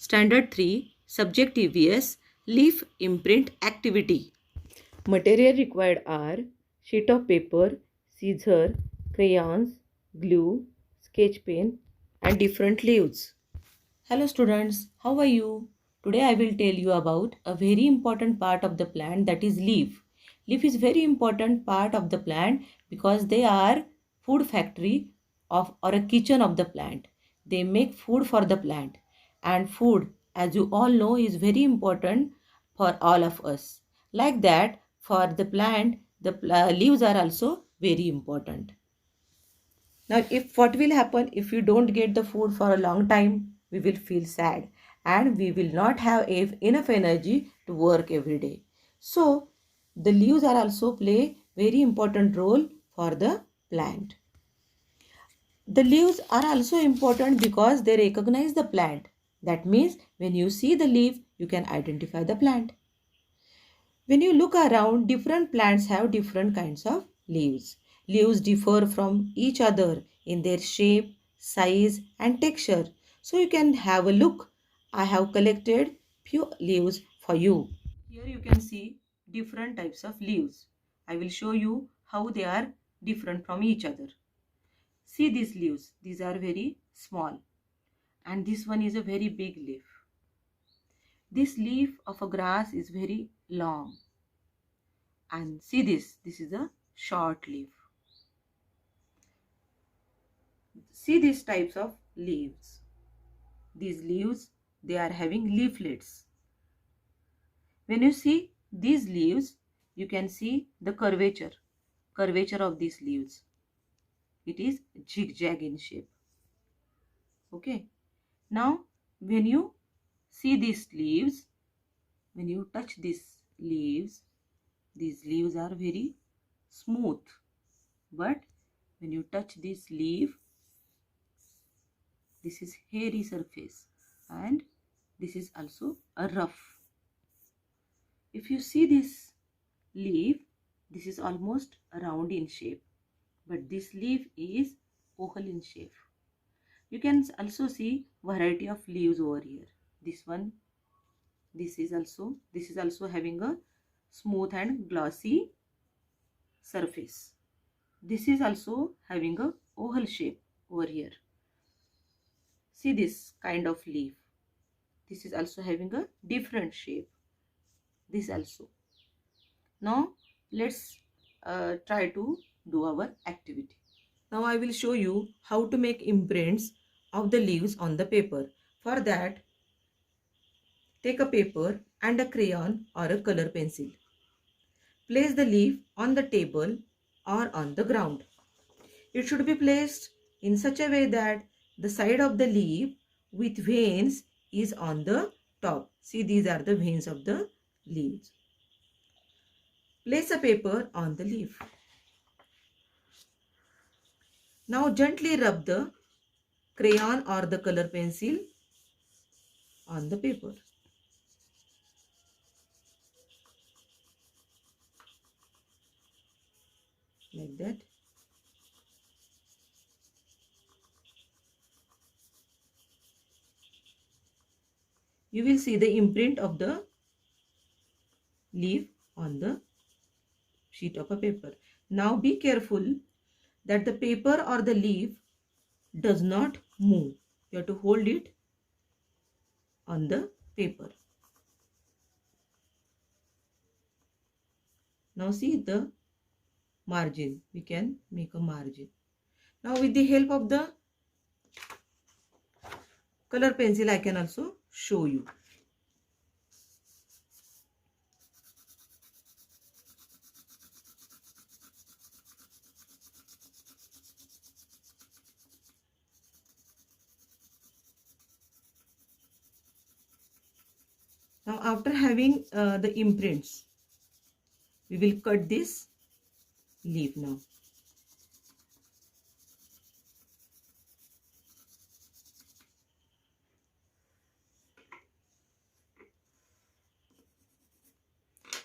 Standard 3, Subject EVS, Leaf Imprint Activity. Material required are sheet of paper, scissor, crayons, glue, sketch pen and different leaves. Hello students, how are you? Today I will tell you about a very important part of the plant, that is leaf. Leaf is very important part of the plant because they are food factory of or a kitchen of the plant. They make food for the plant, and food, as you all know, is very important for all of us. Like that, for the plant, the leaves are also very important. Now, if what will happen if you don't get the food for a long time, we will feel sad and we will not have enough energy to work every day. So, the leaves are also play very important role for the plant. The leaves are also important because they recognize the plant. That means when you see the leaf, you can identify the plant. When you look around, different plants have different kinds of leaves. Leaves differ from each other in their shape, size and texture. So you can have a look. I have collected few leaves for you. Here you can see different types of leaves. I will show you how they are different from each other. See these leaves. These are very small and this one is a very big leaf. This leaf of a grass is very long. And see this is a short leaf. See these types of leaves. These leaves, they are having leaflets. When you see these leaves, you can see the curvature of these leaves. It is zigzag in shape. Okay. Now, when you see these leaves, when you touch these leaves are very smooth. But when you touch this leaf, this is hairy surface and this is also a rough. If you see this leaf, this is almost round in shape, but this leaf is oval in shape. You can also see variety of leaves over here. This one, this is also having a smooth and glossy surface. This is also having a oval shape over here. See this kind of leaf. This is also having a different shape. This also. Now let's try to do our activity. Now I will show you how to make imprints of the leaves on the paper. For that, take a paper and a crayon or a color pencil. Place the leaf on the table or on the ground. It should be placed in such a way that the side of the leaf with veins is on the top. See, these are the veins of the leaves. Place a paper on the leaf. Now gently rub the crayon or the color pencil on the paper. Like that. You will see the imprint of the leaf on the sheet of a paper. Now be careful that the paper or the leaf does not move. You have to hold it on the paper. Now see the margin. We can make a margin. Now with the help of the color pencil, I can also show you. Now after having the imprints, we will cut this leaf now.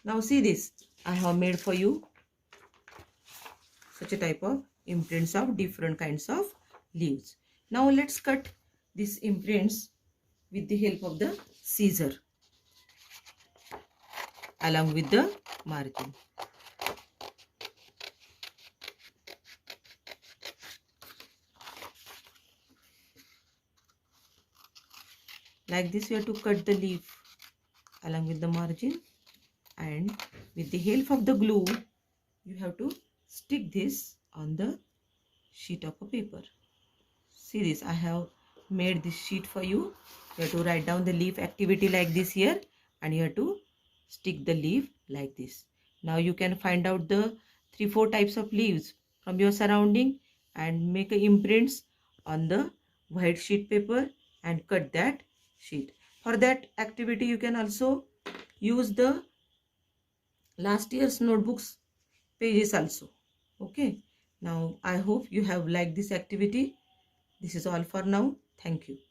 Now see this, I have made for you such a type of imprints of different kinds of leaves. Now let's cut these imprints with the help of the scissor along with the margin. Like this you have to cut the leaf along with the margin, and with the help of the glue you have to stick this on the sheet of a paper. See this, I have made this sheet for you. You have to write down the leaf activity like this here, and you have to stick the leaf like this. Now you can find out the 3-4 types of leaves from your surrounding and make imprints on the white sheet paper and cut that sheet. For that activity you can also use the last year's notebooks pages also. Okay, now I hope you have liked this activity. This is all for now. Thank you.